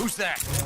Who's that?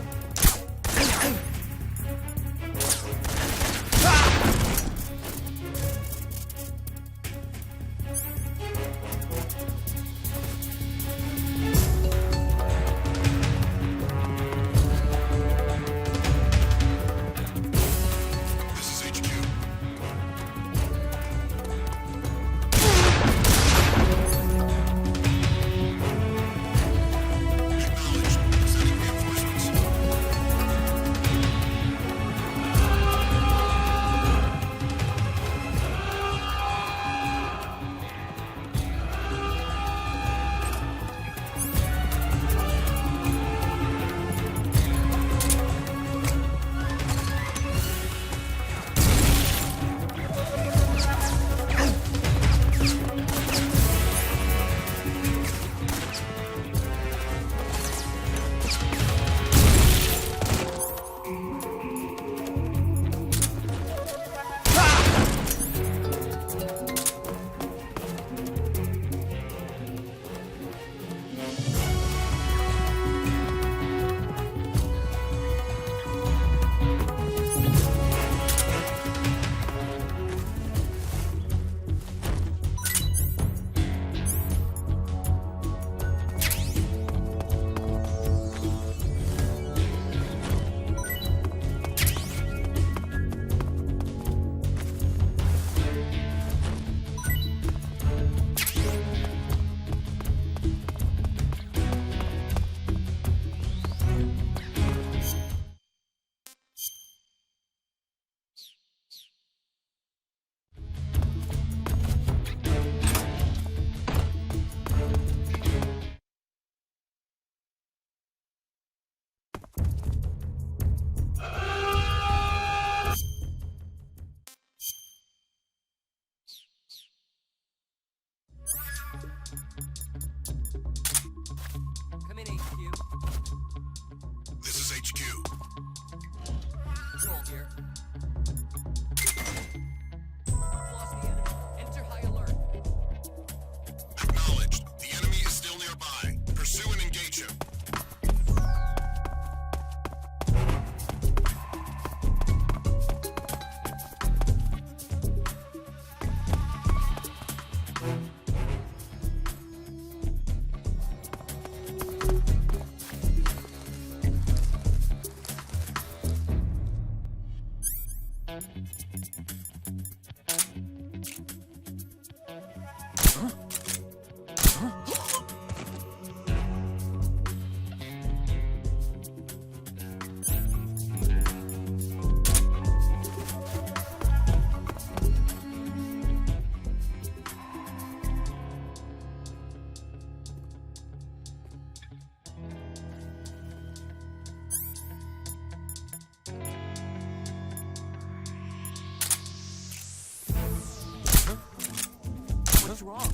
What's wrong?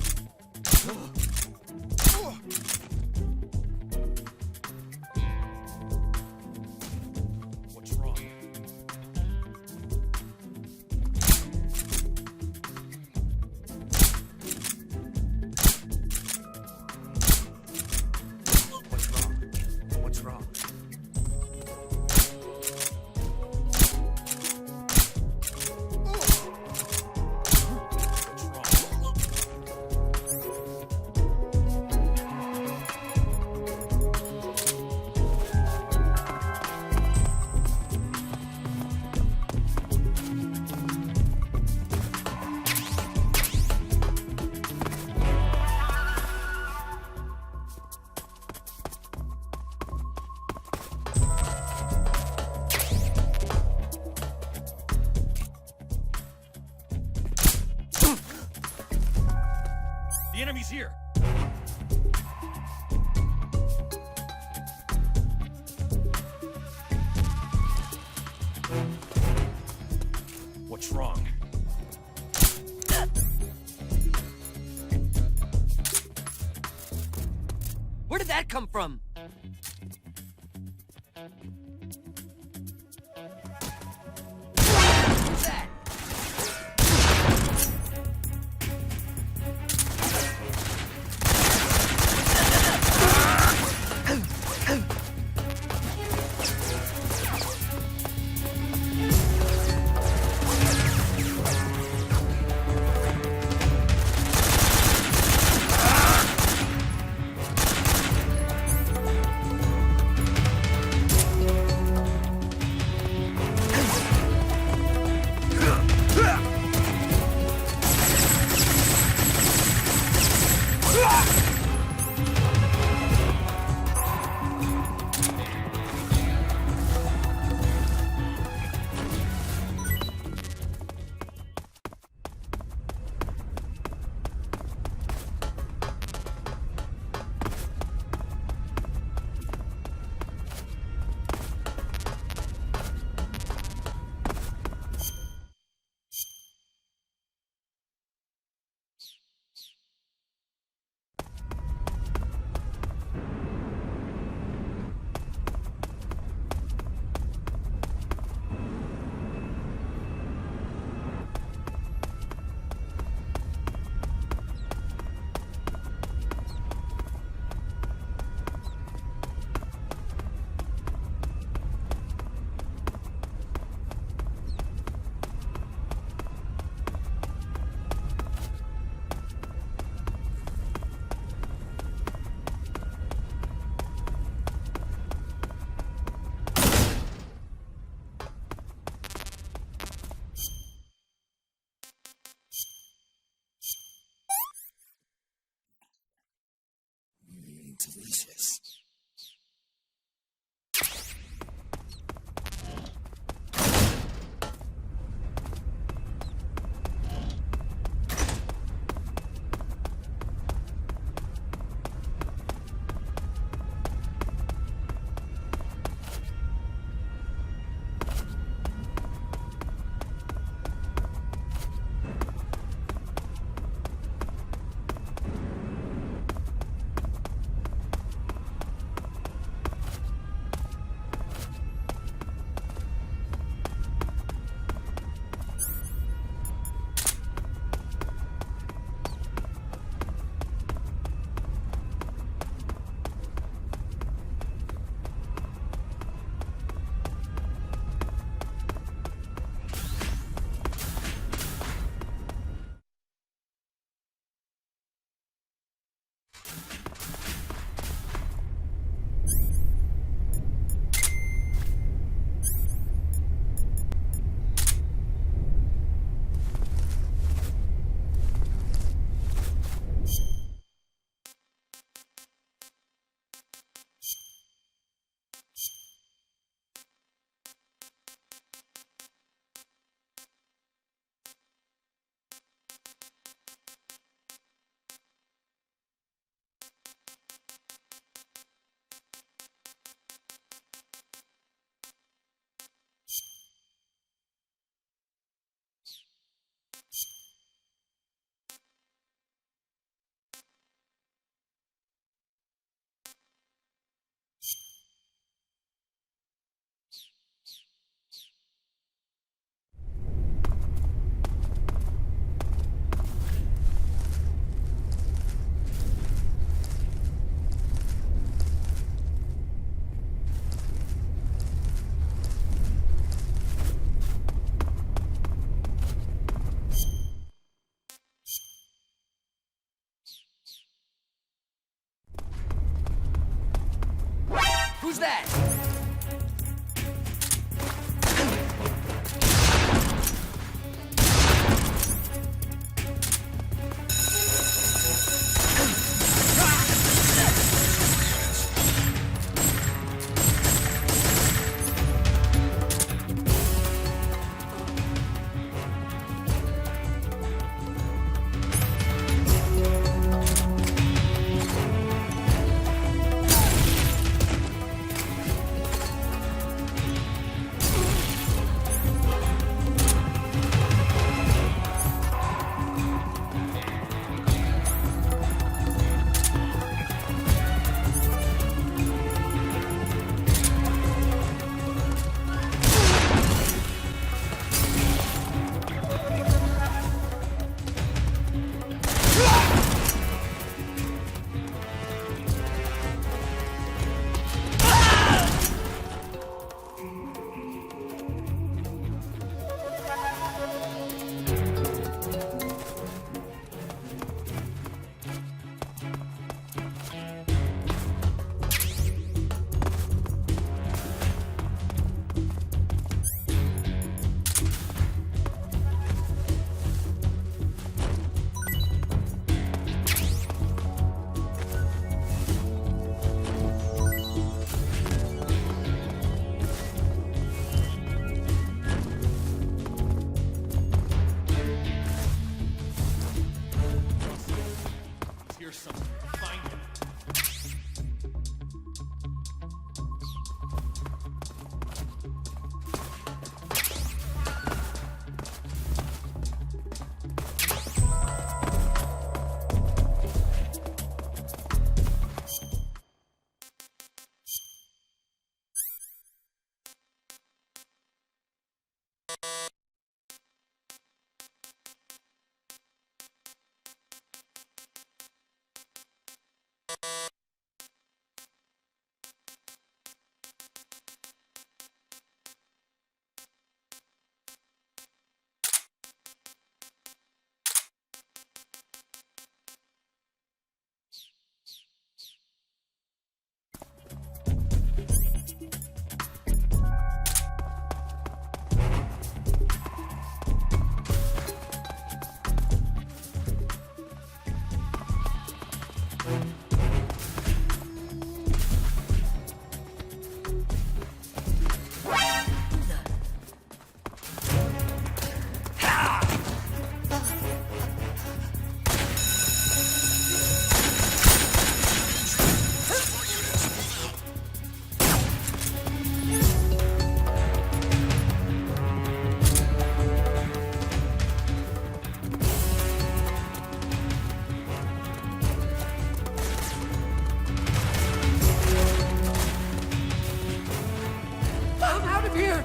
What's wrong? What's wrong? The enemy's here! What's wrong? Where did that come from? What's that? that? Here's something. Find it. I'm out of here!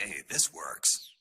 Hey, this works.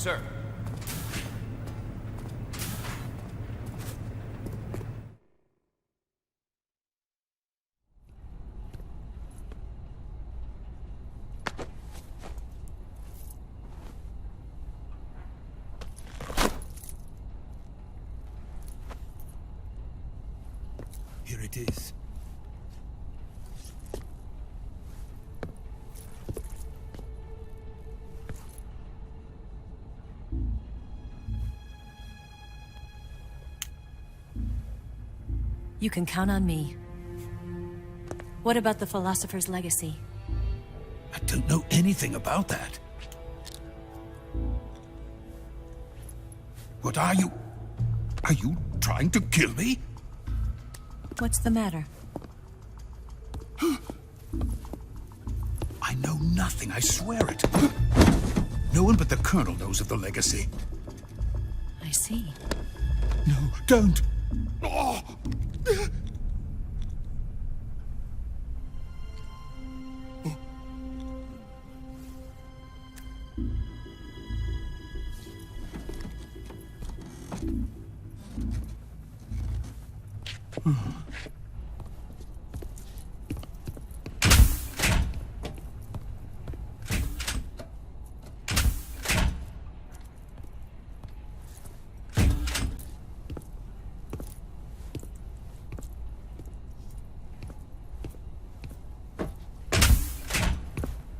Sir. Here it is. You can count on me. What about the philosopher's legacy? I don't know anything about that. What are you? Are you trying to kill me? What's the matter? I know nothing, I swear it. No one but the Colonel knows of the legacy. I see. No, don't! Oh.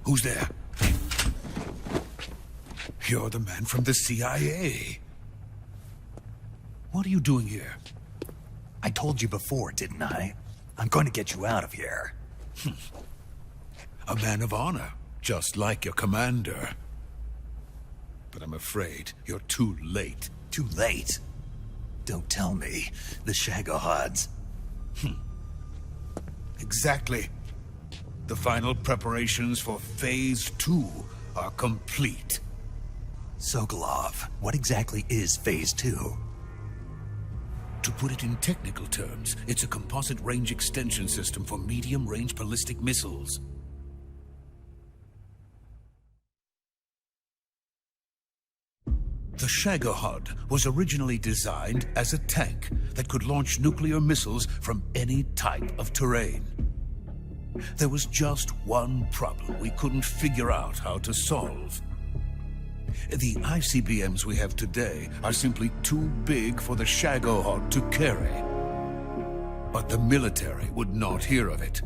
Who's there? You're the man from the CIA. What are you doing here? I told you before, didn't I? I'm going to get you out of here. A man of honor, just like your commander. But I'm afraid you're too late. Too late? Don't tell me. The shadowhods. Exactly. The final preparations for Phase 2 are complete. Sokolov, what exactly is Phase 2? To put it in technical terms, it's a composite range extension system for medium-range ballistic missiles. The shadowhod was originally designed as a tank that could launch nuclear missiles from any type of terrain. There was just one problem we couldn't figure out how to solve. The ICBMs we have today are simply too big for the shadowhod to carry. But the military would not hear of it.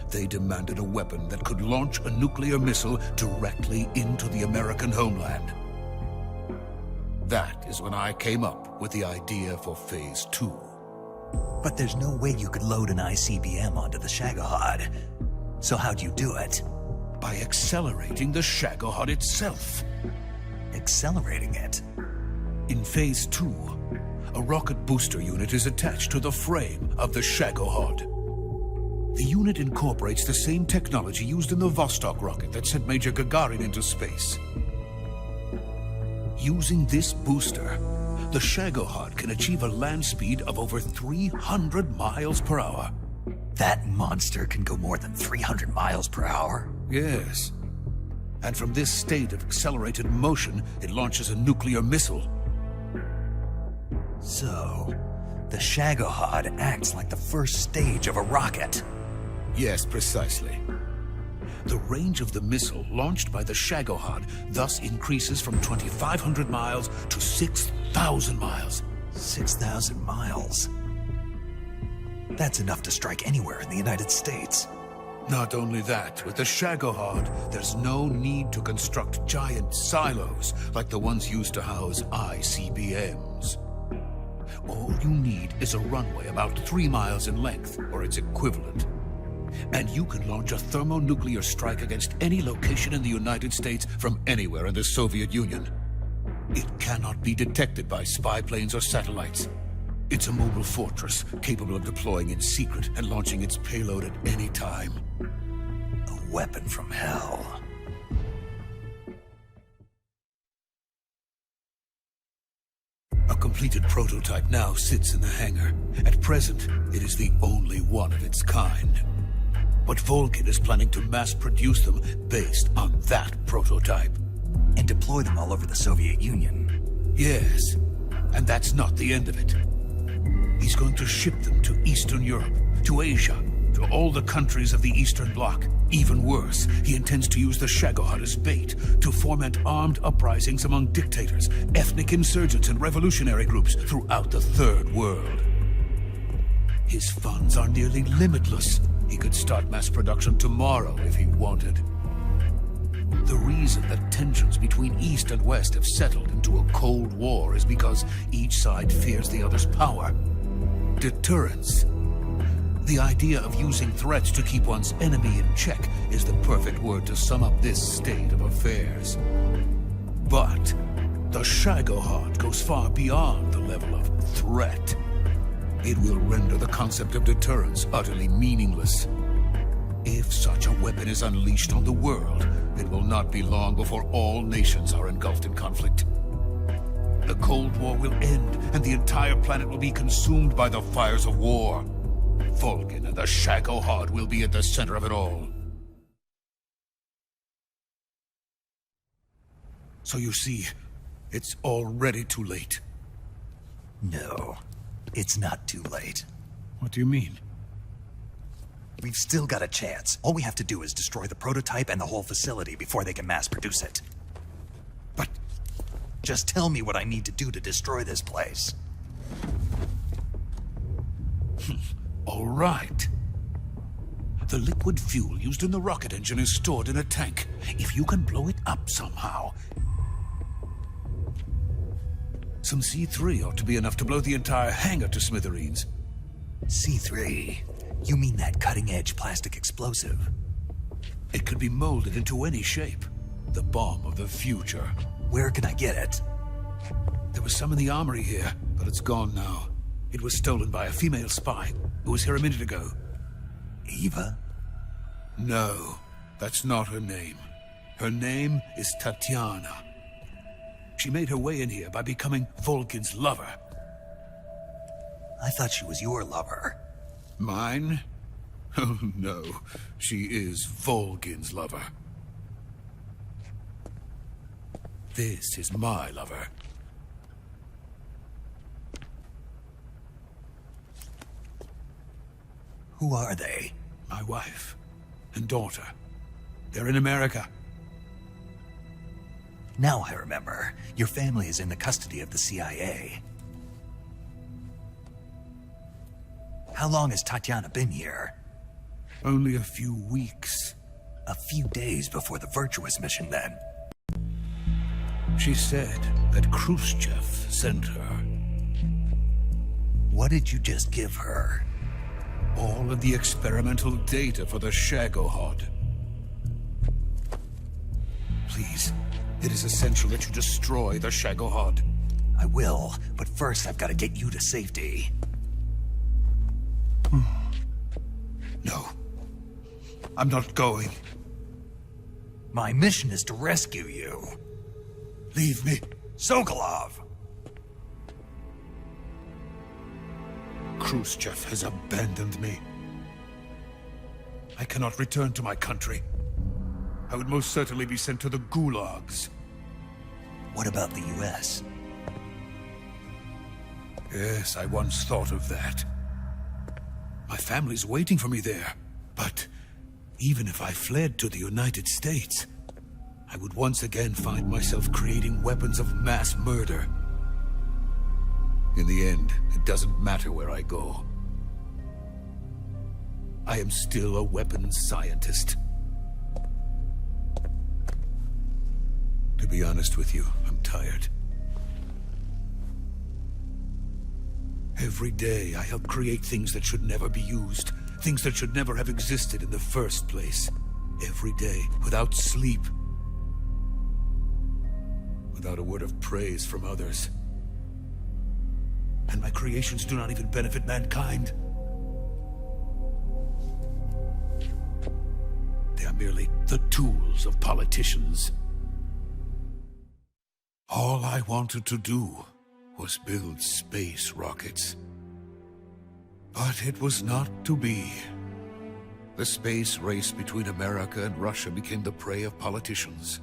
They demanded a weapon that could launch a nuclear missile directly into the American homeland. That is when I came up with the idea for Phase 2. But there's no way you could load an ICBM onto the shadowhod. So how'd you do it? By accelerating the shadowhod itself. Accelerating it? In Phase 2, a rocket booster unit is attached to the frame of the shadowhod. The unit incorporates the same technology used in the Vostok rocket that sent Major Gagarin into space. Using this booster, the shadowhod can achieve a land speed of over 300 miles per hour. That monster can go more than 300 miles per hour? Yes. And from this state of accelerated motion, it launches a nuclear missile. So, the shadowhod acts like the first stage of a rocket. Yes, precisely. The range of the missile launched by the shadowhod thus increases from 2,500 miles to 6,000 miles. 6,000 miles? That's enough to strike anywhere in the United States. Not only that, with the shadowhod, there's no need to construct giant silos like the ones used to house ICBMs. All you need is a runway about 3 miles in length, or its equivalent. And you can launch a thermonuclear strike against any location in the United States from anywhere in the Soviet Union. It cannot be detected by spy planes or satellites. It's a mobile fortress, capable of deploying in secret and launching its payload at any time. A weapon from hell. A completed prototype now sits in the hangar. At present, it is the only one of its kind. But Volgin is planning to mass produce them based on that prototype. And deploy them all over the Soviet Union. Yes, and that's not the end of it. He's going to ship them to Eastern Europe, to Asia, to all the countries of the Eastern Bloc. Even worse, he intends to use the shadowhod as bait to foment armed uprisings among dictators, ethnic insurgents, and revolutionary groups throughout the Third World. His funds are nearly limitless. He could start mass production tomorrow if he wanted. The reason that tensions between East and West have settled into a Cold War is because each side fears the other's power. Deterrence. The idea of using threats to keep one's enemy in check is the perfect word to sum up this state of affairs. But the shadowhod goes far beyond the level of threat. It will render the concept of deterrence utterly meaningless. If such a weapon is unleashed on the world, it will not be long before all nations are engulfed in conflict. The Cold War will end, and the entire planet will be consumed by the fires of war. Volgin and the shadowhod will be at the center of it all. So you see, it's already too late. No, it's not too late. What do you mean? We've still got a chance. All we have to do is destroy the prototype and the whole facility before they can mass produce it. But just tell me what I need to do to destroy this place. all right. The liquid fuel used in the rocket engine is stored in a tank. If you can blow it up somehow... Some C3 ought to be enough to blow the entire hangar to smithereens. C3? You mean that cutting-edge plastic explosive? It could be molded into any shape. The bomb of the future. Where can I get it? There was some in the armory here, but it's gone now. It was stolen by a female spy who was here a minute ago. Eva? No, that's not her name. Her name is Tatiana. She made her way in here by becoming Volgin's lover. I thought she was your lover. Mine? Oh no, she is Volgin's lover. This is my lover. Who are they? My wife and daughter. They're in America. Now I remember. Your family is in the custody of the CIA. How long has Tatiana been here? Only a few weeks. A few days before the Virtuous mission, then. She said that Khrushchev sent her. What did you just give her? All of the experimental data for the shadowhod. Please, it is essential that you destroy the shadowhod. I will, but first I've got to get you to safety. No. I'm not going. My mission is to rescue you. Leave me. Sokolov! Khrushchev has abandoned me. I cannot return to my country. I would most certainly be sent to the gulags. What about the US? Yes, I once thought of that. My family's waiting for me there. But even if I fled to the United States, I would once again find myself creating weapons of mass murder. In the end, it doesn't matter where I go. I am still a weapons scientist. To be honest with you, I'm tired. Every day, I help create things that should never be used, things that should never have existed in the first place. Every day, without sleep. Without a word of praise from others. And my creations do not even benefit mankind. They are merely the tools of politicians. All I wanted to do was build space rockets. But it was not to be. The space race between America and Russia became the prey of politicians.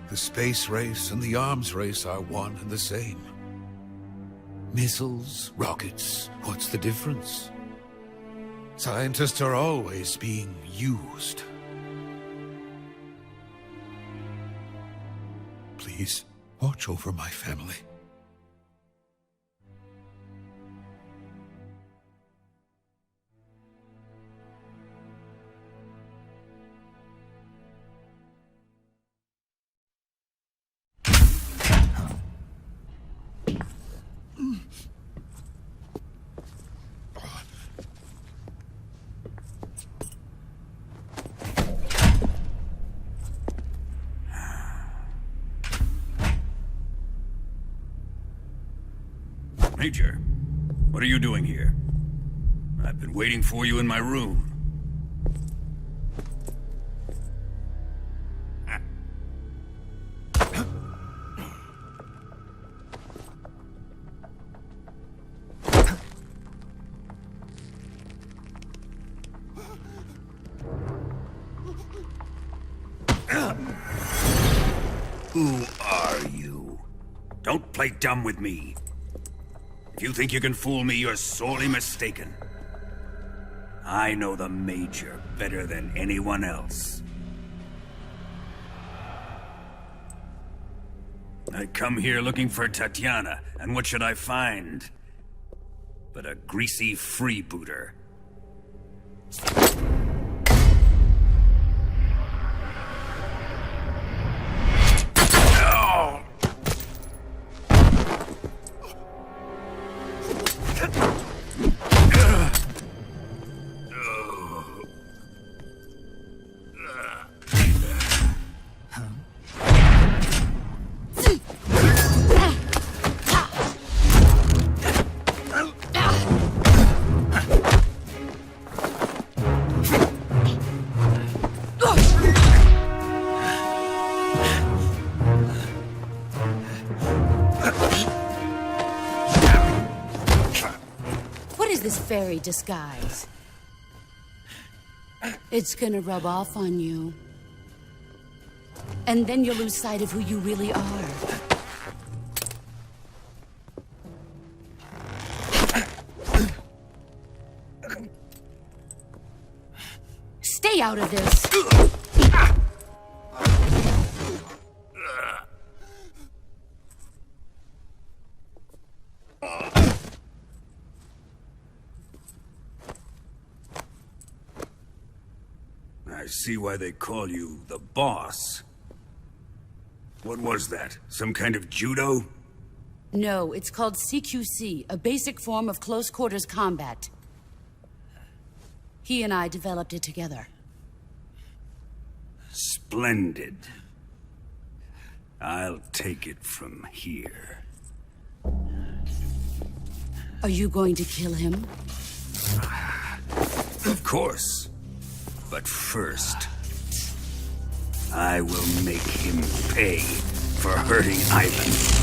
The space race and the arms race are one and the same. Missiles, rockets, what's the difference? Scientists are always being used. Please, watch over my family. Major, what are you doing here? I've been waiting for you in my room. Who are you? Don't play dumb with me. If you think you can fool me, you're sorely mistaken. I know the Major better than anyone else. I come here looking for Tatiana, and what should I find? But a greasy freebooter. This fairy disguise. It's gonna rub off on you. And then you'll lose sight of who you really are. Stay out of this! I see why they call you the boss. What was that? Some kind of judo? No, it's called CQC, a basic form of close quarters combat. He and I developed it together. Splendid. I'll take it from here. Are you going to kill him? Of course. But first, I will make him pay for hurting Ivan.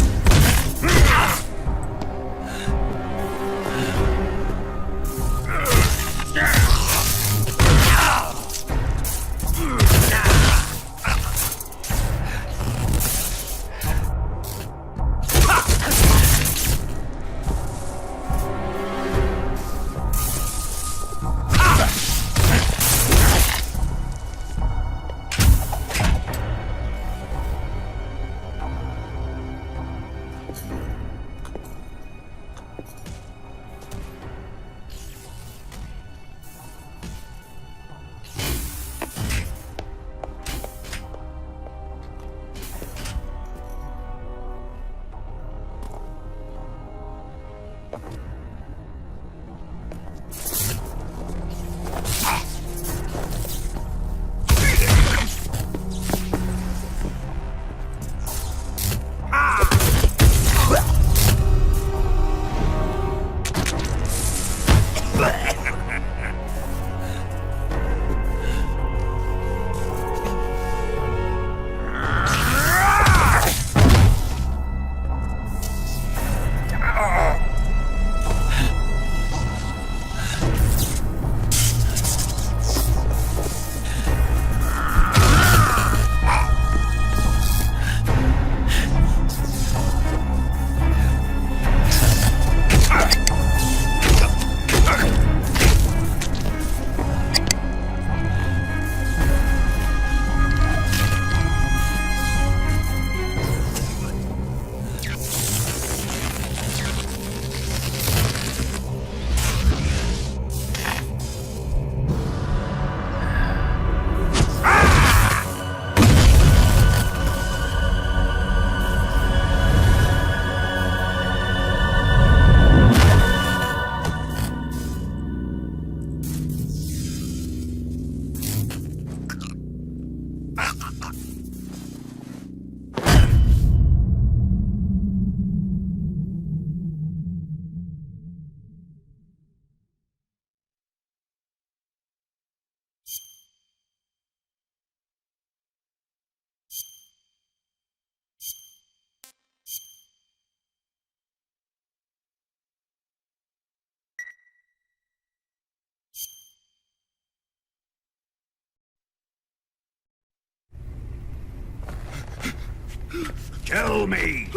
Tell me!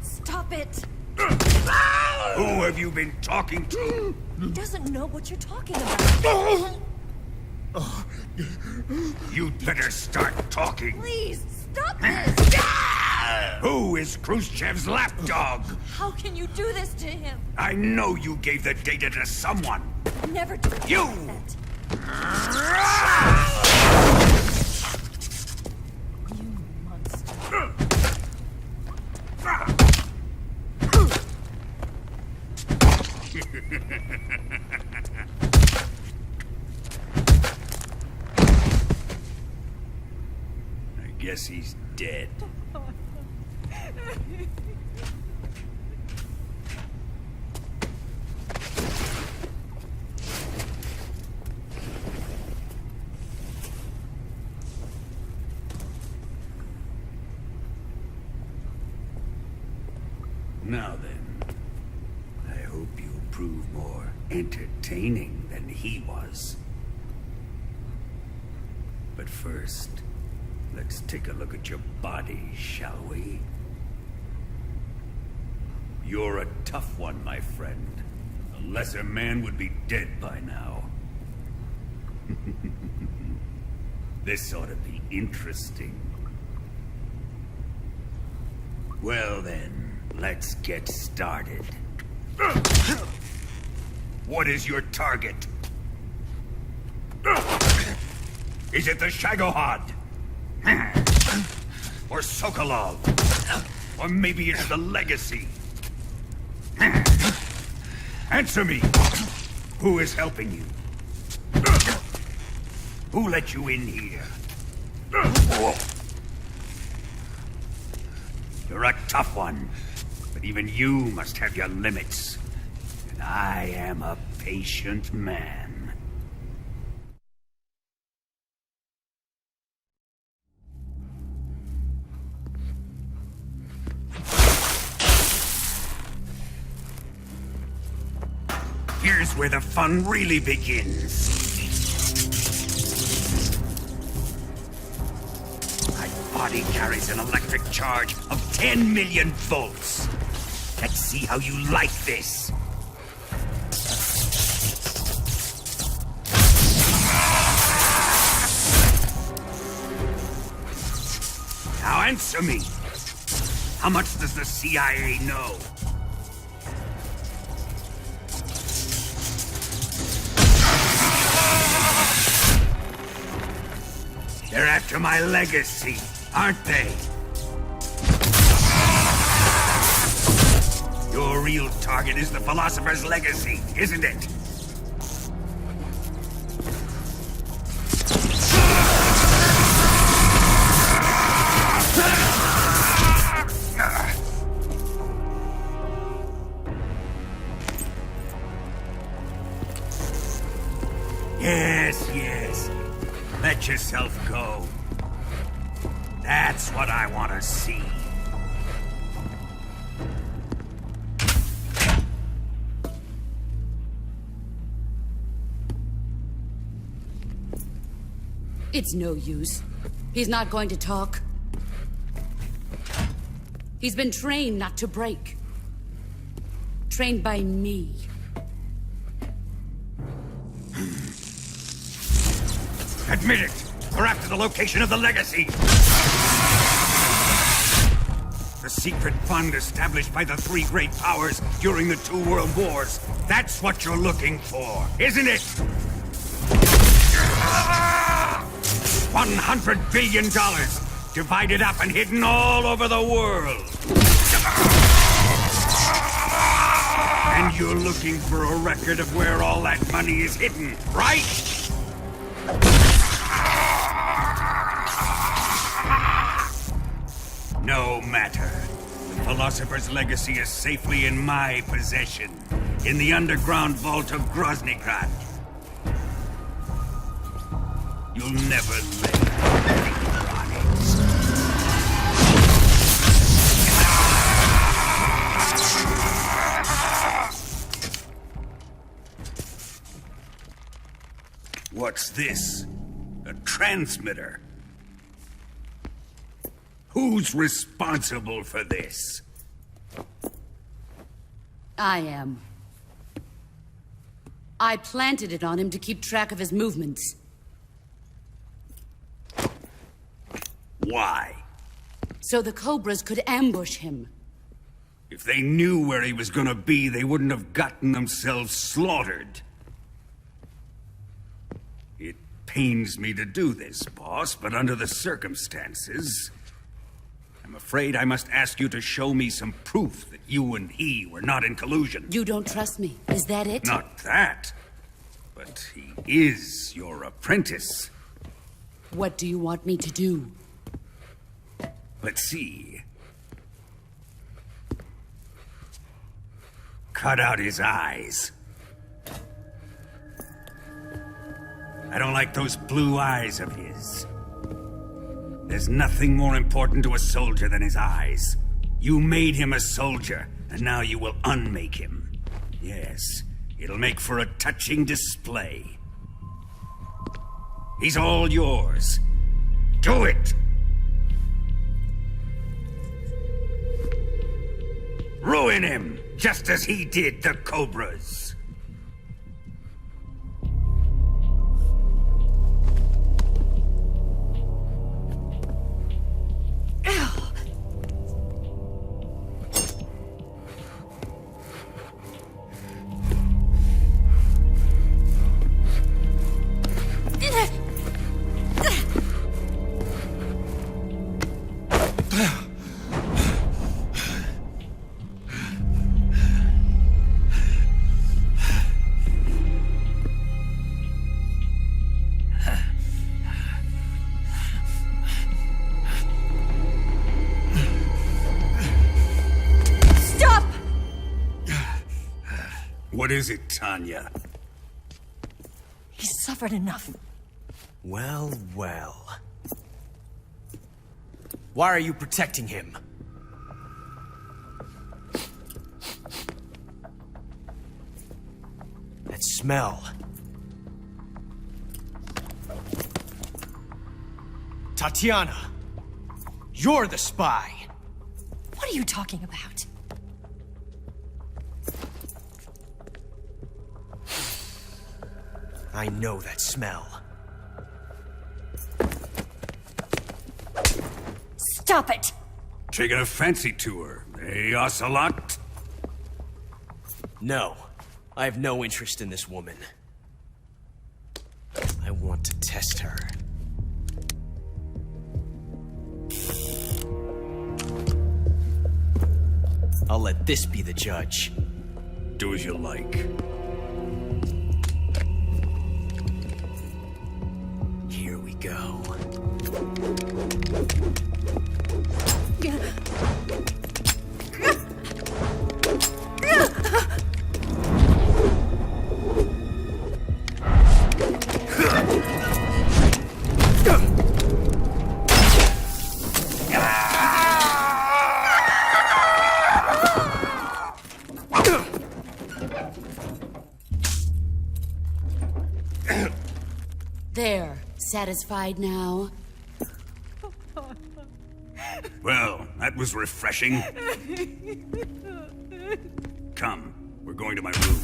Stop it! Who have you been talking to? He doesn't know what you're talking about. You'd better start talking. Please, stop this! Who is Khrushchev's lapdog? How can you do this to him? I know you gave the data to someone. Never do You! that. You monster. I guess he's dead. Now then, I hope you'll prove more entertaining than he was. But first, let's take a look at your body, shall we? You're a tough one, my friend. A lesser man would be dead by now. This ought to be interesting. Well then, let's get started. What is your target? Is it the shadowhod? Or Sokolov? Or maybe it's the legacy? Answer me! Who is helping you? Who let you in here? You're a tough one, but even you must have your limits. And I am a patient man. Here's where the fun really begins. My body carries an electric charge of 10 million volts. Let's see how you like this. Now answer me. How much does the CIA know? They're after my legacy, aren't they? Your real target is the philosopher's legacy, isn't it? Yes. Let yourself go. That's what I want to see. It's no use. He's not going to talk. He's been trained not to break. Trained by me. Admit it! We're after the location of the legacy! The secret fund established by the three great powers during the 2 world wars. That's what you're looking for, isn't it? $100 billion, divided up and hidden all over the world. And you're looking for a record of where all that money is hidden, right? No matter. The philosopher's legacy is safely in my possession, in the underground vault of Groznyj Grad. You'll never lay a finger on it. What's this? A transmitter. Who's responsible for this? I am. I planted it on him to keep track of his movements. Why? So the Cobras could ambush him. If they knew where he was gonna be, they wouldn't have gotten themselves slaughtered. It pains me to do this, boss, but under the circumstances, I'm afraid I must ask you to show me some proof that you and he were not in collusion. You don't trust me, is that it? Not that, but he is your apprentice. What do you want me to do? Let's see. Cut out his eyes. I don't like those blue eyes of his. There's nothing more important to a soldier than his eyes. You made him a soldier, and now you will unmake him. Yes, it'll make for a touching display. He's all yours. Do it! Ruin him, just as he did the Cobras. What is it, Tanya? He's suffered enough. Well, well. Why are you protecting him? That smell. Tatiana, you're the spy. What are you talking about? I know that smell. Stop it! Taking a fancy to her, eh, Ocelot? No, I have no interest in this woman. I want to test her. I'll let this be the judge. Do as you like. Here we go. There. Satisfied now? Well, that was refreshing. Come, we're going to my room.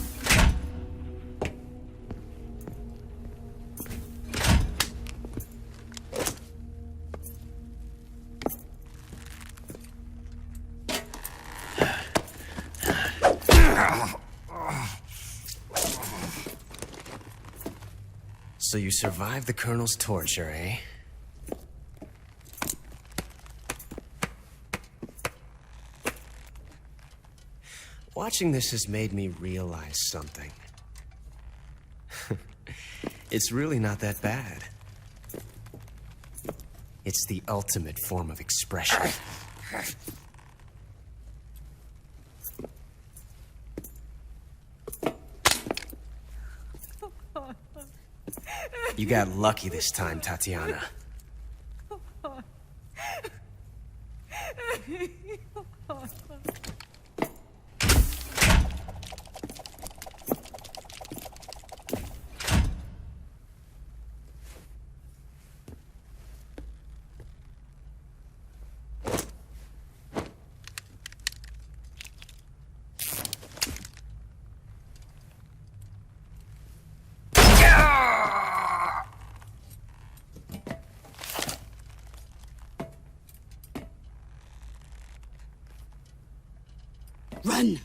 So you survived the Colonel's torture, eh? Watching this has made me realize something. It's really not that bad. It's the ultimate form of expression. You got lucky this time, Tatiana. Run!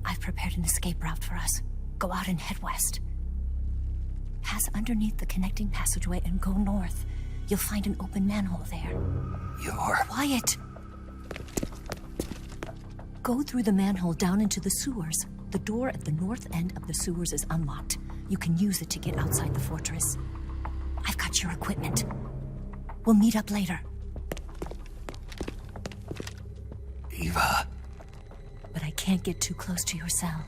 I've prepared an escape route for us. Go out and head west. Pass underneath the connecting passageway and go north. You'll find an open manhole there. You're... Quiet! Go through the manhole down into the sewers. The door at the north end of the sewers is unlocked. You can use it to get outside the fortress. I've got your equipment. We'll meet up later. Eva... But I can't get too close to your cell.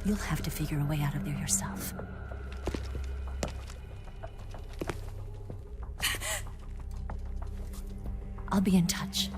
You'll have to figure a way out of there yourself. I'll be in touch.